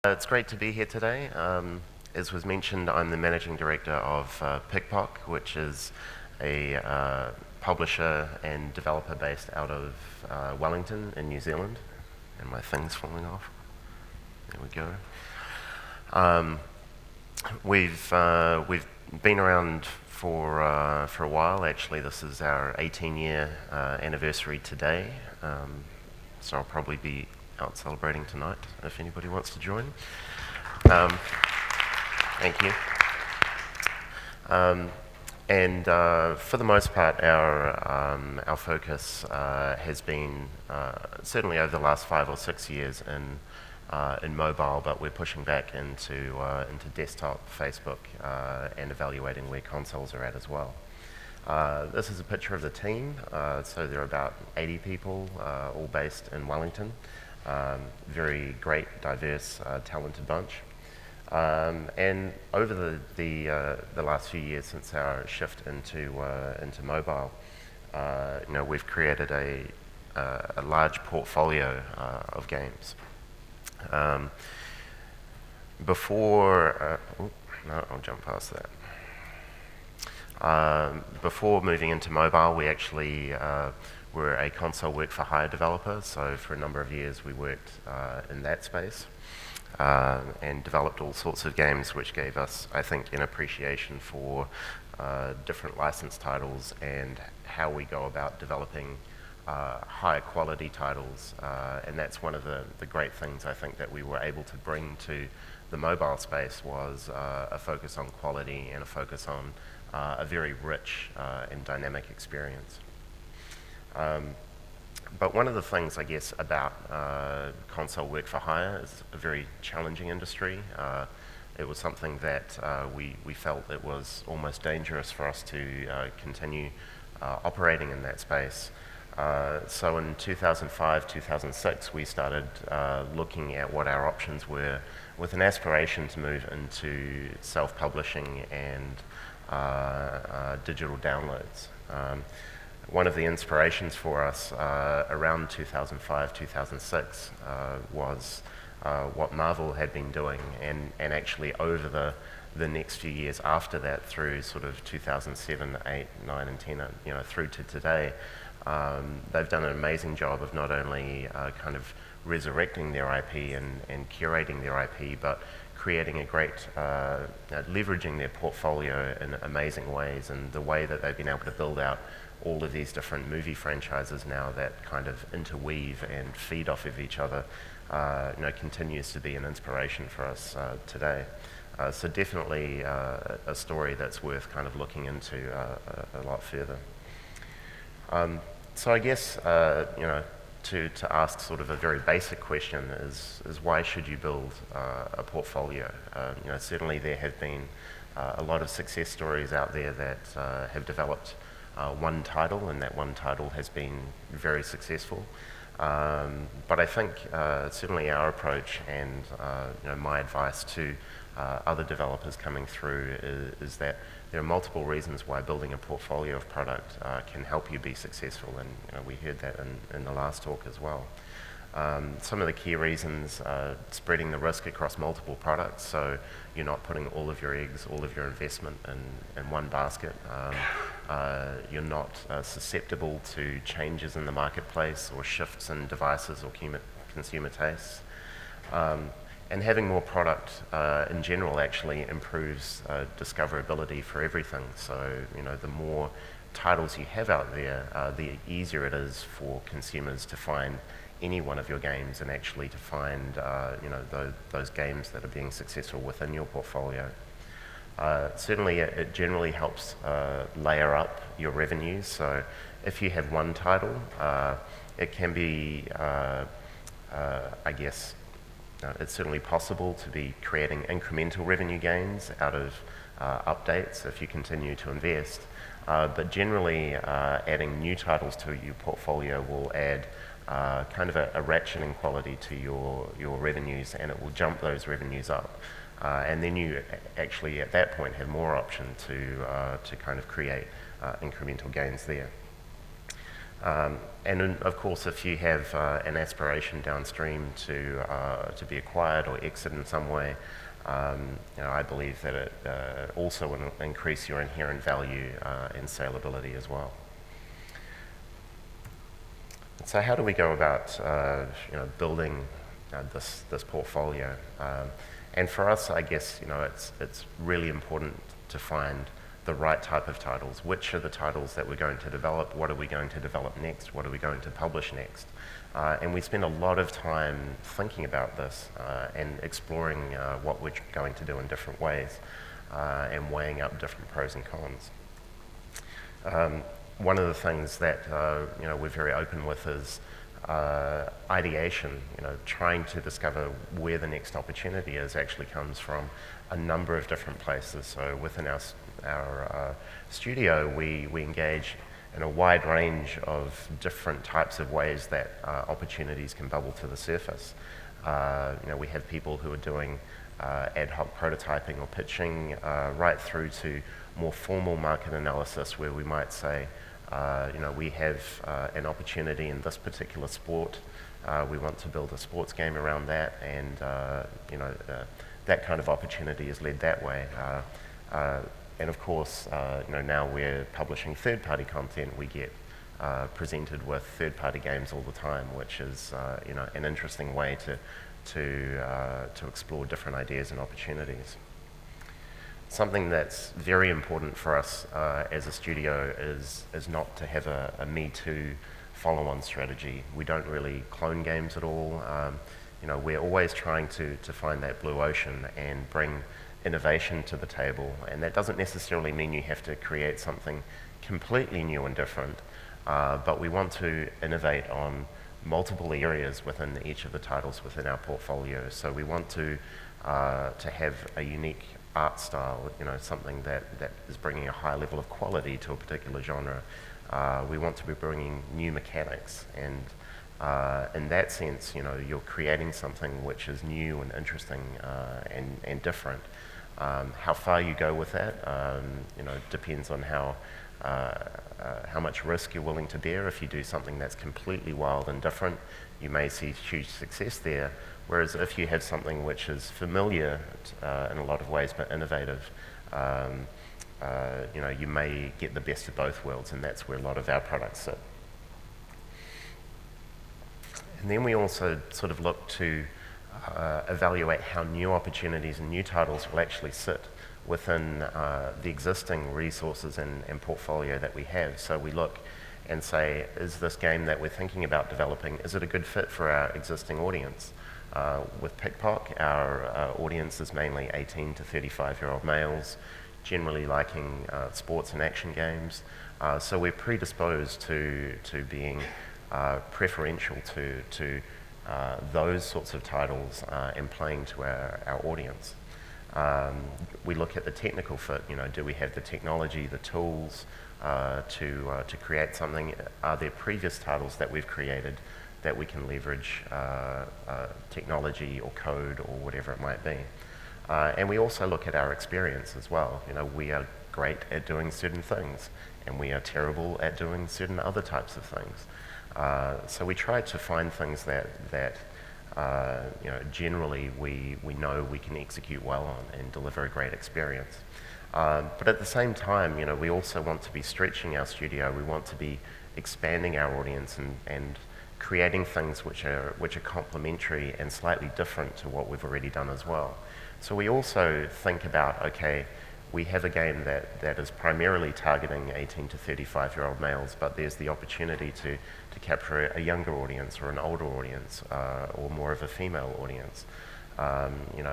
It's great to be here today. As was mentioned, I'm the managing director of PikPok, which is a publisher and developer based out of Wellington in New Zealand. And my thing's falling off. There we go. We've been around for a while. Actually, this is our 18-year anniversary today. So I'll probably be out celebrating tonight if anybody wants to join. Thank you. For the most part, our focus has been certainly over the last 5 or 6 years in mobile, but we're pushing back into desktop, Facebook, and evaluating where consoles are at as well. This is a picture of the team. So there are about 80 people, all based in Wellington. Very great, diverse, talented bunch. And over the last few years since our shift into mobile, we've created a large portfolio of games. I'll jump past that. Before moving into mobile, we actually were a console work-for-hire developer, so for a number of years we worked in that space and developed all sorts of games which gave us, I think, an appreciation for different license titles and how we go about developing higher quality titles, and that's one of the great things I think that we were able to bring to the mobile space was a focus on quality and a focus on a very rich and dynamic experience. But one of the things, I guess, about console work for hire is a very challenging industry. It was something that we felt it was almost dangerous for us to continue operating in that space. So in 2005, 2006, we started looking at what our options were with an aspiration to move into self-publishing and digital downloads. One of the inspirations for us around 2005, 2006 was what Marvel had been doing, and actually over the next few years after that, through sort of 2007, 8, 9, and 10, through to today, they've done an amazing job of not only kind of resurrecting their IP and curating their IP, but creating a great, leveraging their portfolio in amazing ways, and the way that they've been able to build out all of these different movie franchises now that kind of interweave and feed off of each other, continues to be an inspiration for us today. So definitely a story that's worth kind of looking into a lot further. So I guess, to ask sort of a very basic question is why should you build a portfolio? Certainly there have been a lot of success stories out there that have developed one title, and that one title has been very successful. But I think certainly our approach and my advice to other developers coming through is that there are multiple reasons why building a portfolio of product can help you be successful, and we heard that in the last talk as well. Some of the key reasons are spreading the risk across multiple products, so you're not putting all of your eggs, all of your investment in one basket. You're not susceptible to changes in the marketplace or shifts in devices or consumer tastes. And having more product in general actually improves discoverability for everything. So, the more titles you have out there, the easier it is for consumers to find any one of your games and actually to find those games that are being successful within your portfolio. Certainly it generally helps layer up your revenues. So if you have one title, it can be, it's certainly possible to be creating incremental revenue gains out of updates if you continue to invest. But generally, adding new titles to your portfolio will add kind of a ratcheting quality to your revenues, and it will jump those revenues up. And then you actually, at that point, have more option to kind of create incremental gains there. Of course, if you have an aspiration downstream to be acquired or exit in some way, I believe that it also will increase your inherent value and salability as well. So how do we go about building this portfolio? And for us, I guess it's really important to find the right type of titles. Which are the titles that we're going to develop? What are we going to develop next? What are we going to publish next? And we spend a lot of time thinking about this and exploring what we're going to do in different ways and weighing up different pros and cons. One of the things that we're very open with is ideation. Trying to discover where the next opportunity is actually comes from a number of different places. So within our studio, we engage in a wide range of different types of ways that opportunities can bubble to the surface. We have people who are doing ad hoc prototyping or pitching, right through to more formal market analysis, where we might say, we have an opportunity in this particular sport. We want to build a sports game around that, and that kind of opportunity is led that way. And of course, now we're publishing third-party content. We get presented with third-party games all the time, which is an interesting way to explore different ideas and opportunities. Something that's very important for us as a studio is not to have a Me Too follow-on strategy. We don't really clone games at all. We're always trying to find that blue ocean and bring innovation to the table, and that doesn't necessarily mean you have to create something completely new and different, but we want to innovate on multiple areas within each of the titles within our portfolio. So we want to have a unique art style, something that is bringing a high level of quality to a particular genre. We want to be bringing new mechanics, and in that sense, you're creating something which is new and interesting and different. How far you go with that, depends on how much risk you're willing to bear. If you do something that's completely wild and different, you may see huge success there. Whereas if you have something which is familiar in a lot of ways but innovative, you may get the best of both worlds, and that's where a lot of our products sit. And then we also sort of look to evaluate how new opportunities and new titles will actually sit within the existing resources and portfolio that we have. So we look and say, is this game that we're thinking about developing, is it a good fit for our existing audience? With PikPok, our audience is mainly 18 to 35-year-old males, generally liking sports and action games. So we're predisposed to being preferential to those sorts of titles and playing to our audience. We look at the technical fit. Do we have the technology, the tools to create something? Are there previous titles that we've created that we can leverage technology or code or whatever it might be? And we also look at our experience as well. We are great at doing certain things, and we are terrible at doing certain other types of things. So we try to find things that generally we know we can execute well on and deliver a great experience. But at the same time, we also want to be stretching our studio. We want to be expanding our audience and creating things which are complementary and slightly different to what we've already done as well. So we also think about, okay, we have a game that is primarily targeting 18 to 35-year-old males, but there's the opportunity to capture a younger audience or an older audience or more of a female audience.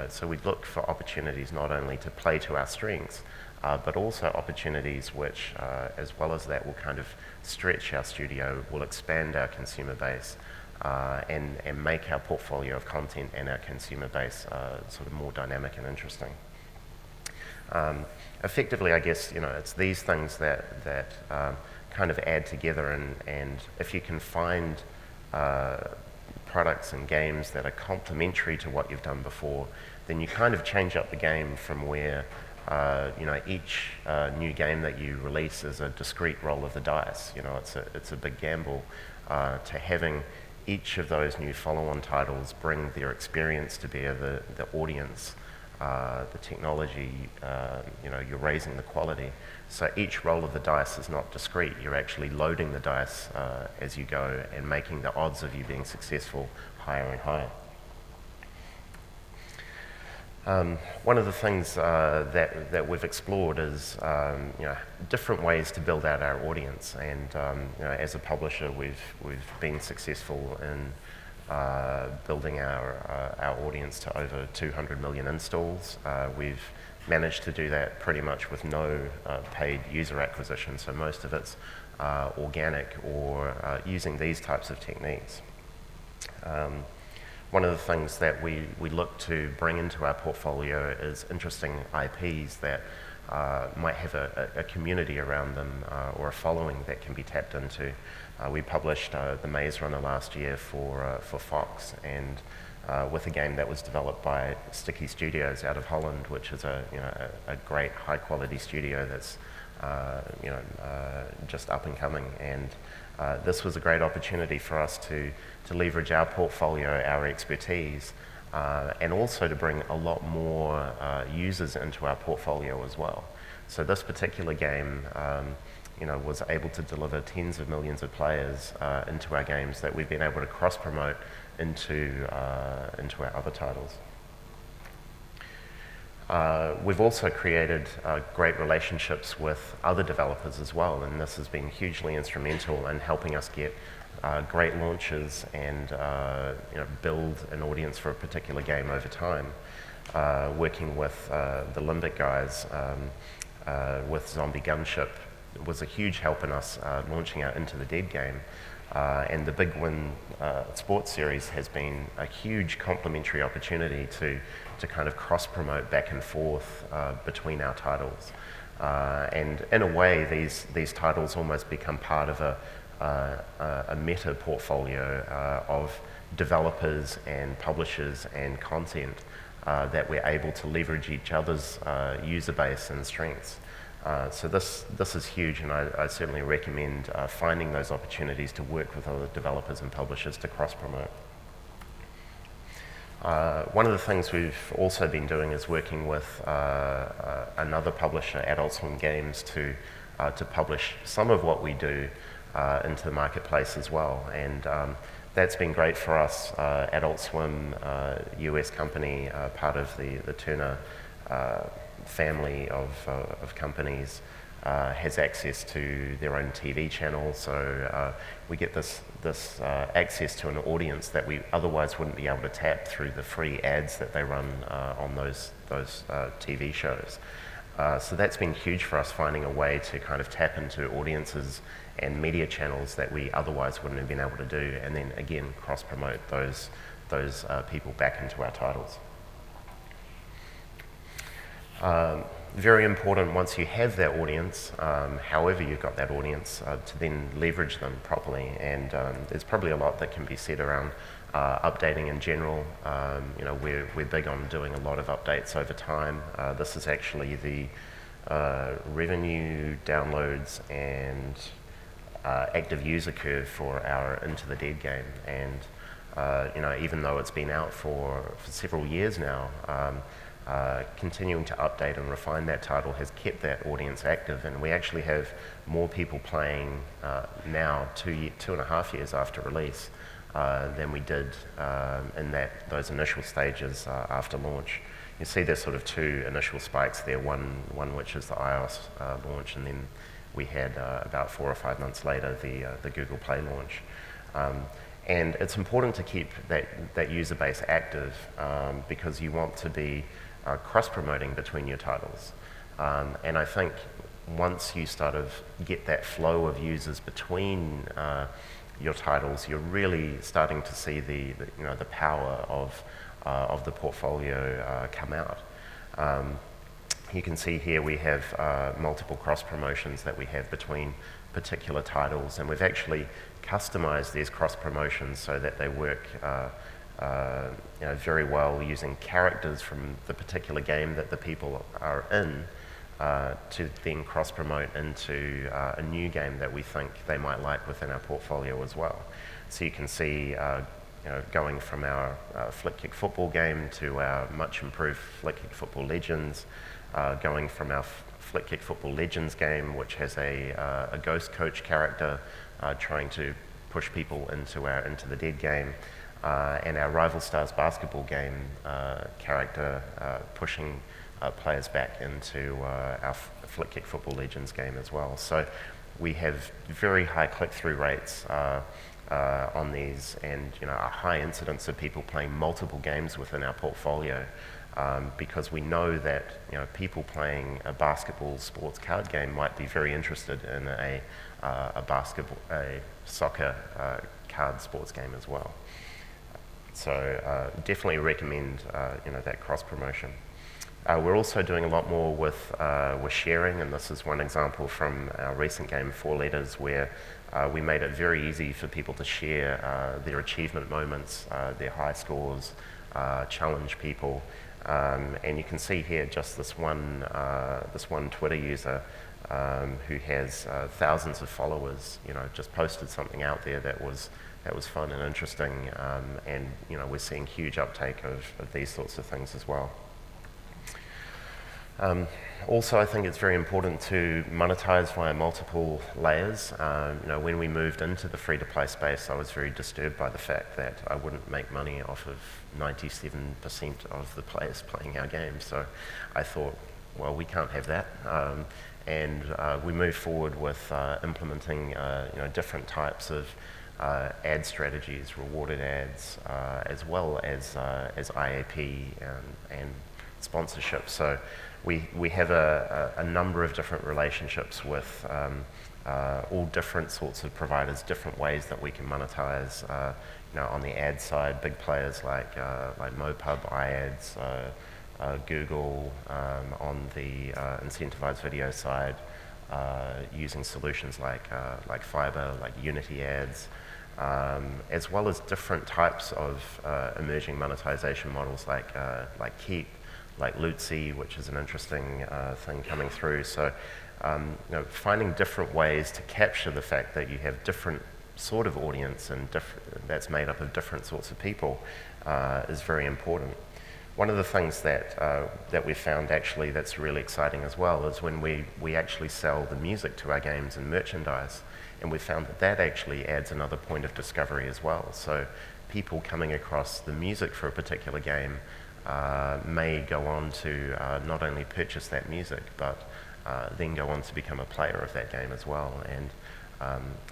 So we look for opportunities not only to play to our strengths, but also opportunities which, as well as that, will kind of stretch our studio, will expand our consumer base, and make our portfolio of content and our consumer base sort of more dynamic and interesting. Effectively, I guess, it's these things that kind of add together, and if you can find products and games that are complementary to what you've done before, then you kind of change up the game from where each new game that you release is a discrete roll of the dice. It's a big gamble to having each of those new follow-on titles bring their experience to bear, the audience, the technology, you're raising the quality. So each roll of the dice is not discrete. You're actually loading the dice as you go and making the odds of you being successful higher and higher. One of the things that we've explored is different ways to build out our audience, and as a publisher, we've been successful in building our audience to over 200 million installs. We've managed to do that pretty much with no paid user acquisition, so most of it's organic or using these types of techniques. One of the things that we look to bring into our portfolio is interesting IPs that might have a community around them or a following that can be tapped into. We published The Maze Runner last year for Fox, and with a game that was developed by Sticky Studios out of Holland, which is a great high quality studio that's just up and coming. And this was a great opportunity for us to leverage our portfolio, our expertise, and also to bring a lot more users into our portfolio as well. So this particular game was able to deliver tens of millions of players into our games that we've been able to cross-promote into our other titles. We've also created great relationships with other developers as well, and this has been hugely instrumental in helping us get great launches and build an audience for a particular game over time. Working with the Limbic guys with Zombie Gunship was a huge help in us launching our Into the Dead game. And the Big Win sports series has been a huge complementary opportunity to kind of cross-promote back and forth between our titles. And in a way, these titles almost become part of a meta portfolio of developers and publishers and content that we're able to leverage each other's user base and strengths. So this is huge, and I certainly recommend finding those opportunities to work with other developers and publishers to cross-promote. One of the things we've also been doing is working with another publisher, Adult Swim Games, to publish some of what we do into the marketplace as well. And that's been great for us. Adult Swim, US company, part of the Turner family of companies, has access to their own TV channel, so we get this access to an audience that we otherwise wouldn't be able to tap through the free ads that they run on those TV shows. So that's been huge for us, finding a way to kind of tap into audiences and media channels that we otherwise wouldn't have been able to do, and then again cross-promote those people back into our titles. Very important once you have that audience, however you've got that audience, to then leverage them properly. And there's probably a lot that can be said around updating in general. We're big on doing a lot of updates over time. This is actually the revenue, downloads, and active user curve for our Into the Dead game. And even though it's been out for several years now, continuing to update and refine that title has kept that audience active, and we actually have more people playing now, 2.5 years after release, than we did in those initial stages after launch. You see there's sort of two initial spikes there, one which is the iOS launch, and then we had about 4 or 5 months later the Google Play launch. And it's important to keep that user base active because you want to be cross-promoting between your titles. And I think once you start to get that flow of users between your titles, you're really starting to see the power of the portfolio come out. You can see here we have multiple cross-promotions that we have between particular titles, and we've actually customized these cross-promotions so that they work very well using characters from the particular game that the people are in to then cross-promote into a new game that we think they might like within our portfolio as well. So you can see going from our Flick Kick football game to our much improved Flick Kick Football Legends, going from our Flick Kick Football Legends game, which has a ghost coach character trying to push people into the dead game, and our Rival Stars basketball game character pushing players back into our Flick Kick Football Legends game as well. So we have very high click-through rates on these, and a high incidence of people playing multiple games within our portfolio, because we know that people playing a basketball sports card game might be very interested in a soccer card sports game as well. So definitely recommend that cross promotion. We're also doing a lot more with sharing, and this is one example from our recent game, 4 Letters, where we made it very easy for people to share their achievement moments, their high scores, challenge people. And you can see here just this one Twitter user who has thousands of followers, just posted something out there that was fun and interesting, and we're seeing huge uptake of these sorts of things as well. Also, I think it's very important to monetize via multiple layers. When we moved into the free-to-play space, I was very disturbed by the fact that I wouldn't make money off of 97% of the players playing our game. So I thought, well, we can't have that. And we moved forward with implementing different types of ad strategies, rewarded ads, as well as IAP and sponsorship. So we have a number of different relationships with all different sorts of providers, different ways that we can monetize. On the ad side, big players like MoPub, iAds, Google. On the incentivized video side, using solutions like Fiber, like Unity ads, as well as different types of emerging monetization models like Keep, like Lootsie, which is an interesting thing coming through. So finding different ways to capture the fact that you have different sort of audience and that's made up of different sorts of people is very important. One of the things that we found actually that's really exciting as well is when we actually sell the music to our games and merchandise, and we found that actually adds another point of discovery as well. So people coming across the music for a particular game may go on to not only purchase that music, but then go on to become a player of that game as well. And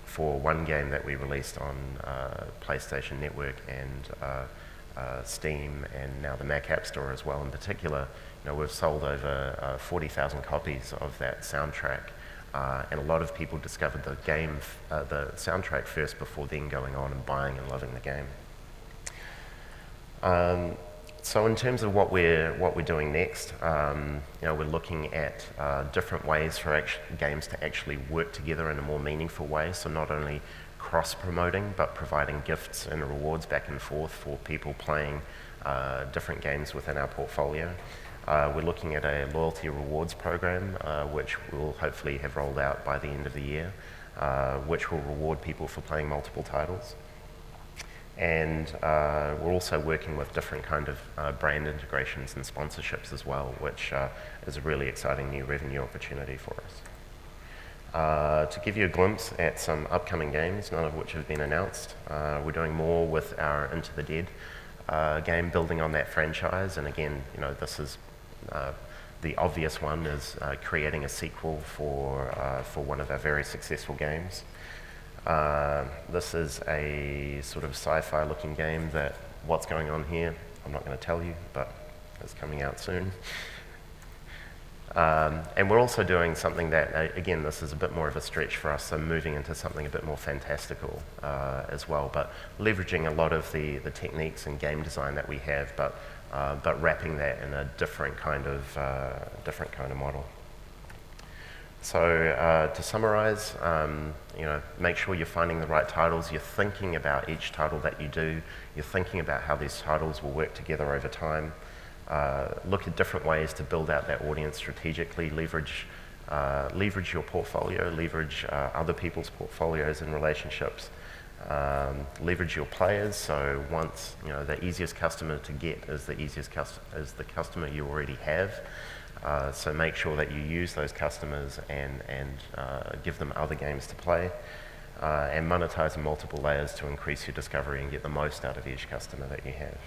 for one game that we released on PlayStation Network and Steam, and now the Mac App Store as well in particular, we've sold over 40,000 copies of that soundtrack. And a lot of people discovered the soundtrack first before then going on and buying and loving the game. So in terms of what we're doing next, we're looking at different ways for games to actually work together in a more meaningful way. So not only cross-promoting, but providing gifts and rewards back and forth for people playing different games within our portfolio. We're looking at a loyalty rewards program, which we'll hopefully have rolled out by the end of the year, which will reward people for playing multiple titles. And we're also working with different kind of brand integrations and sponsorships as well, which is a really exciting new revenue opportunity for us. To give you a glimpse at some upcoming games, none of which have been announced, we're doing more with our Into the Dead game, building on that franchise. And again, this is the obvious one is creating a sequel for one of our very successful games. This is a sort of sci-fi looking game that what's going on here, I'm not going to tell you, but it's coming out soon. And we're also doing something that, again, this is a bit more of a stretch for us, so moving into something a bit more fantastical as well, but leveraging a lot of the techniques and game design that we have, but wrapping that in a different kind of model. So to summarize, make sure you're finding the right titles. You're thinking about each title that you do. You're thinking about how these titles will work together over time. Look at different ways to build out that audience strategically. Leverage your portfolio. Leverage other people's portfolios and relationships. Leverage your players. So once the easiest customer to get is the customer you already have. So make sure that you use those customers and give them other games to play, and monetize in multiple layers to increase your discovery and get the most out of each customer that you have.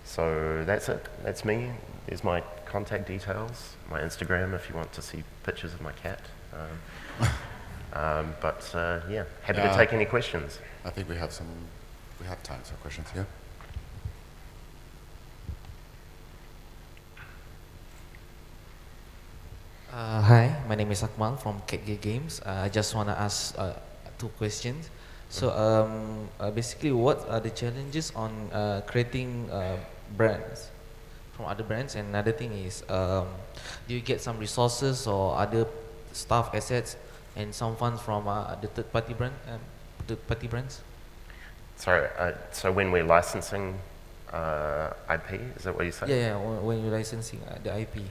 So that's it. That's me. There's my contact details, my Instagram if you want to see pictures of my cat. Yeah, happy to take any questions. I think we have time for questions, yeah? Hi, my name is Akmal from KG Games. I just want to ask two questions. So basically, what are the challenges on creating brands from other brands? And another thing is, do you get some resources or other staff assets and some funds from the third-party brands? Sorry, so when we're licensing IP, is that what you say? Yeah, when you're licensing the IP.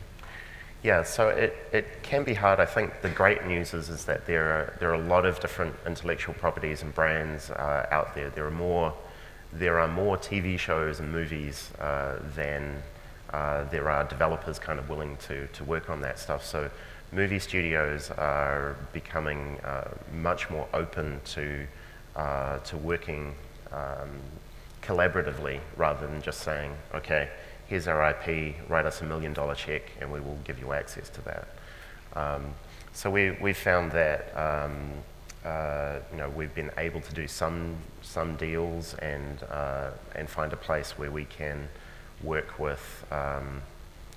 Yeah, so it can be hard. I think the great news is that there are a lot of different intellectual properties and brands out there. There are more TV shows and movies than there are developers kind of willing to work on that stuff. So movie studios are becoming much more open to working collaboratively rather than just saying, okay, here's our IP, write us $1 million check and we will give you access to that. So we've found that we've been able to do some deals and find a place where we can work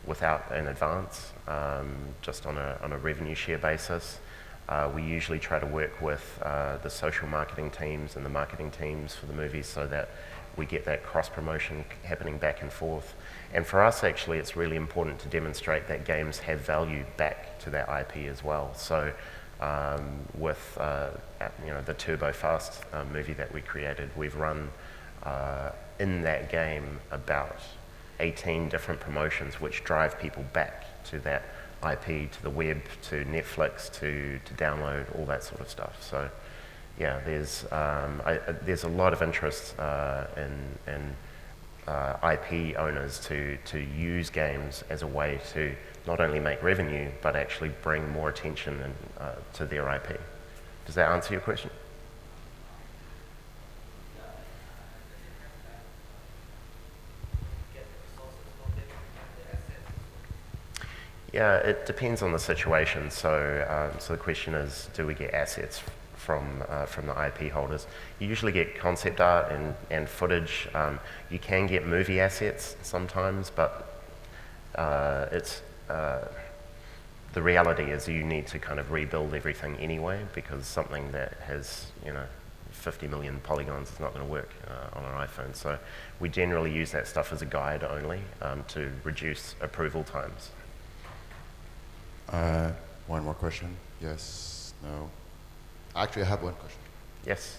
without an advance, just on a revenue share basis. We usually try to work with the social marketing teams and the marketing teams for the movies so that we get that cross-promotion happening back and forth. And for us, actually, it's really important to demonstrate that games have value back to that IP as well. So with the Turbo Fast movie that we created, we've run in that game about 18 different promotions which drive people back to that IP, to the web, to Netflix, to download, all that sort of stuff. So yeah, there's a lot of interest in IP owners to use games as a way to not only make revenue, but actually bring more attention to their IP. Does that answer your question? Yeah, it depends on the situation. So the question is, do we get assets from the IP holders? You usually get concept art and footage. You can get movie assets sometimes, but the reality is you need to kind of rebuild everything anyway, because something that has 50 million polygons is not going to work on an iPhone. So we generally use that stuff as a guide only to reduce approval times. One more question. Yes, no. Actually, I have one question. Yes.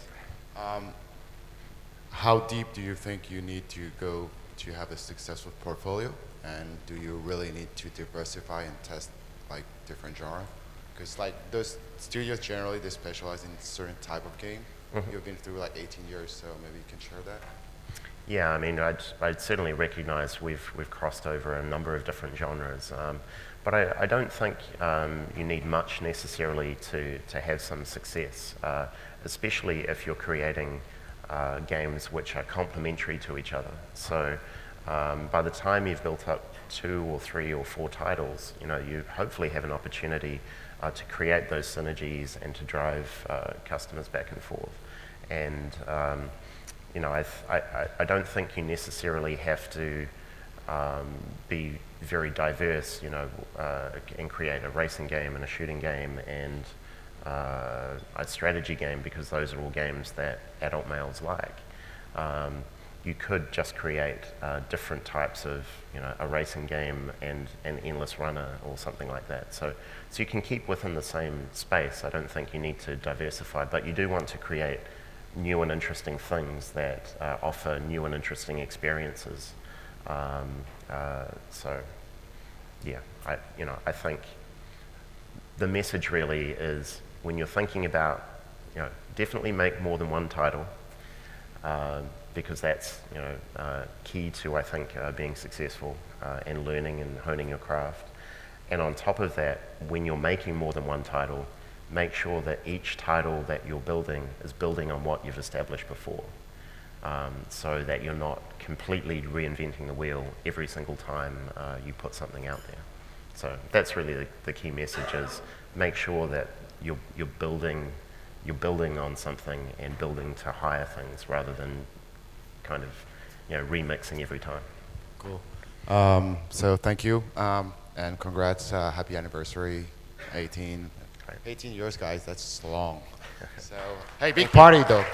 How deep do you think you need to go to have a successful portfolio? And do you really need to diversify and test like different genre? Because like those studios generally, they specialize in certain type of game. Mm-hmm. You've been through like 18 years, so maybe you can share that. Yeah, I mean, I'd certainly recognize we've crossed over a number of different genres. But I don't think you need much necessarily to have some success, especially if you're creating games which are complementary to each other. So by the time you've built up 2 or 3 or 4 titles, you hopefully have an opportunity to create those synergies and to drive customers back and forth. And I don't think you necessarily have to be very diverse, and create a racing game and a shooting game and a strategy game, because those are all games that adult males like. you could just create different types of, a racing game and an endless runner or something like that. So you can keep within the same space. I don't think you need to diversify, but you do want to create new and interesting things that offer new and interesting experiences. So, yeah, I think the message really is when you're thinking about, definitely make more than one title. Because that's key to, I think, being successful and learning and honing your craft. And on top of that, when you're making more than one title, make sure that each title that you're building is building on what you've established before, so that you're not completely reinventing the wheel every single time you put something out there. So that's really the key message, is make sure that you're building on something and building to higher things rather than kind of remixing every time. Cool. So thank you, and congrats, happy anniversary, 18 years, guys. That's long. So hey, big party though.